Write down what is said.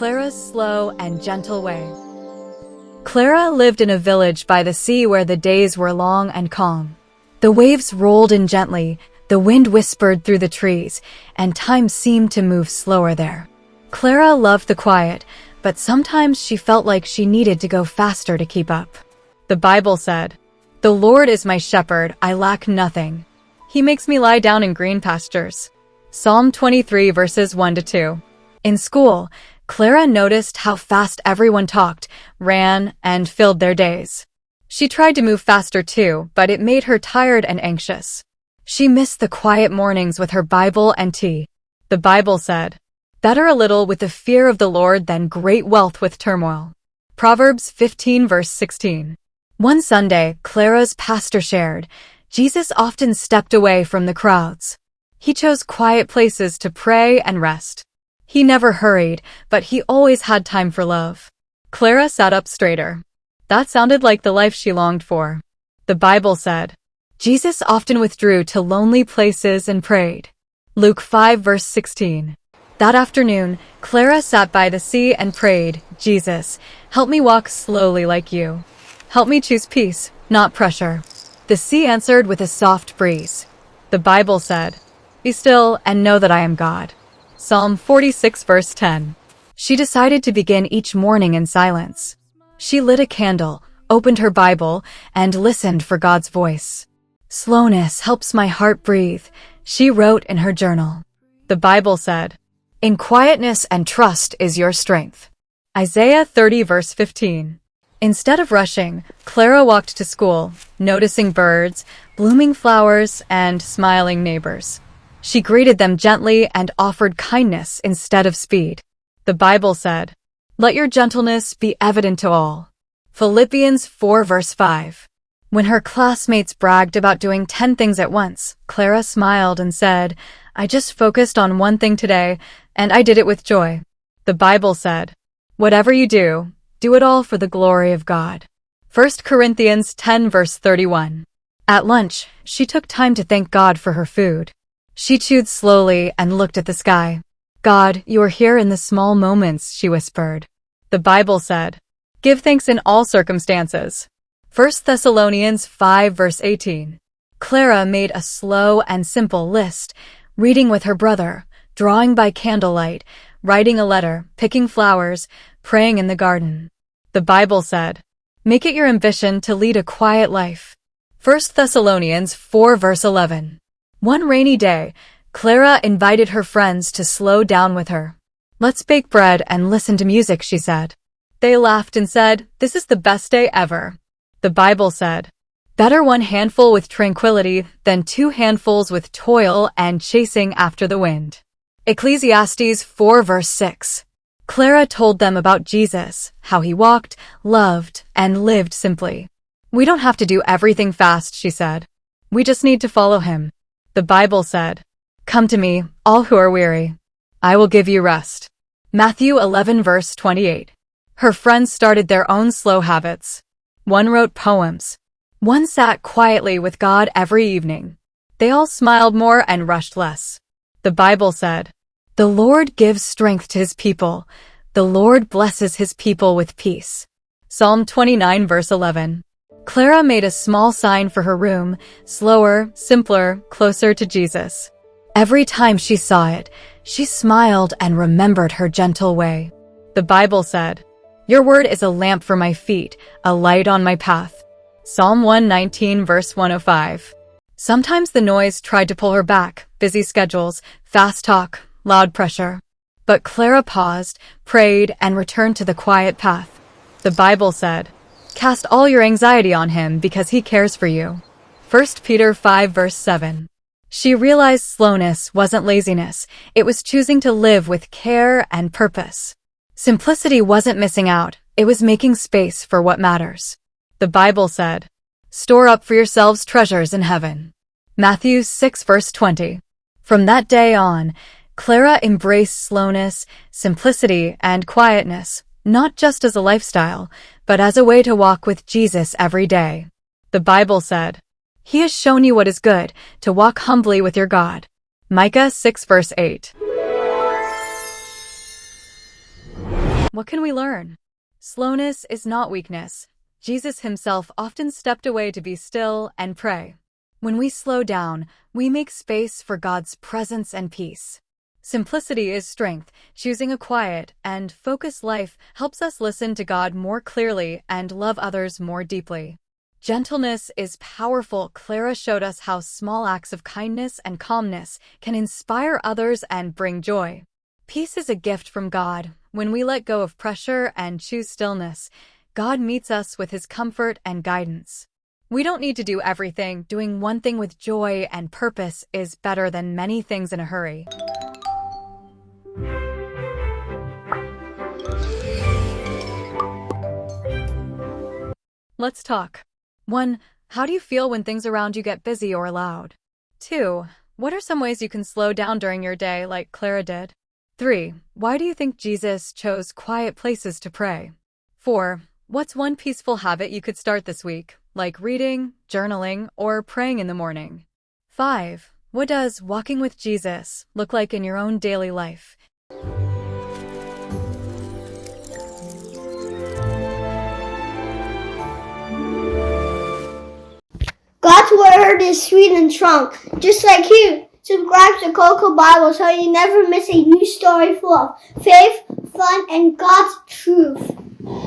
Clara's slow and gentle way. Clara lived in a village by the sea where the days were long and calm. The waves rolled in gently, the wind whispered through the trees, and time seemed to move slower there. Clara loved the quiet, but sometimes she felt like she needed to go faster to keep up. The Bible said, "The Lord is my shepherd, I lack nothing. He makes me lie down in green pastures." Psalm 23 verses 1-2. In school, Clara noticed how fast everyone talked, ran, and filled their days. She tried to move faster too, but it made her tired and anxious. She missed the quiet mornings with her Bible and tea. The Bible said, "Better a little with the fear of the Lord than great wealth with turmoil." Proverbs 15 verse 16. One Sunday, Clara's pastor shared, Jesus often stepped away from the crowds. He chose quiet places to pray and rest. He never hurried, but he always had time for love. Clara sat up straighter. That sounded like the life she longed for. The Bible said, Jesus often withdrew to lonely places and prayed. Luke 5 verse 16. That afternoon, Clara sat by the sea and prayed, Jesus, help me walk slowly like you. Help me choose peace, not pressure. The sea answered with a soft breeze. The Bible said, Be still and know that I am God. Psalm 46 verse 10. She decided to begin each morning in silence. She lit a candle, opened her Bible, and listened for God's voice. Slowness helps my heart breathe, she wrote in her journal. The Bible said, In quietness and trust is your strength. Isaiah 30 verse 15. Instead of rushing, Clara walked to school, noticing birds, blooming flowers, and smiling neighbors. She greeted them gently and offered kindness instead of speed. The Bible said, Let your gentleness be evident to all. Philippians 4 verse 5. When her classmates bragged about doing 10 things at once, Clara smiled and said, I just focused on one thing today, and I did it with joy. The Bible said, Whatever you do, do it all for the glory of God. 1 Corinthians 10 verse 31. At lunch, she took time to thank God for her food. She chewed slowly and looked at the sky. God, you are here in the small moments, she whispered. The Bible said, Give thanks in all circumstances. 1 Thessalonians 5 verse 18. Clara made a slow and simple list, reading with her brother, drawing by candlelight, writing a letter, picking flowers, praying in the garden. The Bible said, Make it your ambition to lead a quiet life. 1 Thessalonians 4 verse 11. One rainy day, Clara invited her friends to slow down with her. Let's bake bread and listen to music, she said. They laughed and said, This is the best day ever. The Bible said, Better one handful with tranquility than 2 handfuls with toil and chasing after the wind. Ecclesiastes 4 verse 6. Clara told them about Jesus, how he walked, loved, and lived simply. We don't have to do everything fast, she said. We just need to follow him. The Bible said, Come to me, all who are weary. I will give you rest. Matthew 11 verse 28. Her friends started their own slow habits. One wrote poems. One sat quietly with God every evening. They all smiled more and rushed less. The Bible said, The Lord gives strength to his people. The Lord blesses his people with peace. Psalm 29 verse 11. Clara made a small sign for her room, slower, simpler, closer to Jesus. Every time she saw it, she smiled and remembered her gentle way. The Bible said, Your word is a lamp for my feet, a light on my path. Psalm 119 verse 105. Sometimes the noise tried to pull her back, busy schedules, fast talk, loud pressure. But Clara paused, prayed, and returned to the quiet path. The Bible said, Cast all your anxiety on him because he cares for you. 1 Peter 5 verse 7. She realized slowness wasn't laziness, it was choosing to live with care and purpose. Simplicity wasn't missing out, it was making space for what matters. The Bible said, Store up for yourselves treasures in heaven. Matthew 6 verse 20. From that day on, Clara embraced slowness, simplicity, and quietness, not just as a lifestyle, but as a way to walk with Jesus every day. The Bible said, He has shown you what is good, to walk humbly with your God. Micah 6 verse 8. What can we learn? Slowness is not weakness. Jesus himself often stepped away to be still and pray. When we slow down, we make space for God's presence and peace. Simplicity is strength. Choosing a quiet and focused life helps us listen to God more clearly and love others more deeply. Gentleness is powerful. Clara showed us how small acts of kindness and calmness can inspire others and bring joy. Peace is a gift from God. When we let go of pressure and choose stillness, God meets us with his comfort and guidance. We don't need to do everything. Doing one thing with joy and purpose is better than many things in a hurry. Let's talk. 1. How do you feel when things around you get busy or loud? 2. What are some ways you can slow down during your day like Clara did? 3. Why do you think Jesus chose quiet places to pray? 4. What's one peaceful habit you could start this week, like reading, journaling, or praying in the morning? 5. What does walking with Jesus look like in your own daily life? God's word is sweet and strong, just like you. Subscribe to Coco Bible so you never miss a new story full of faith, fun, and God's truth.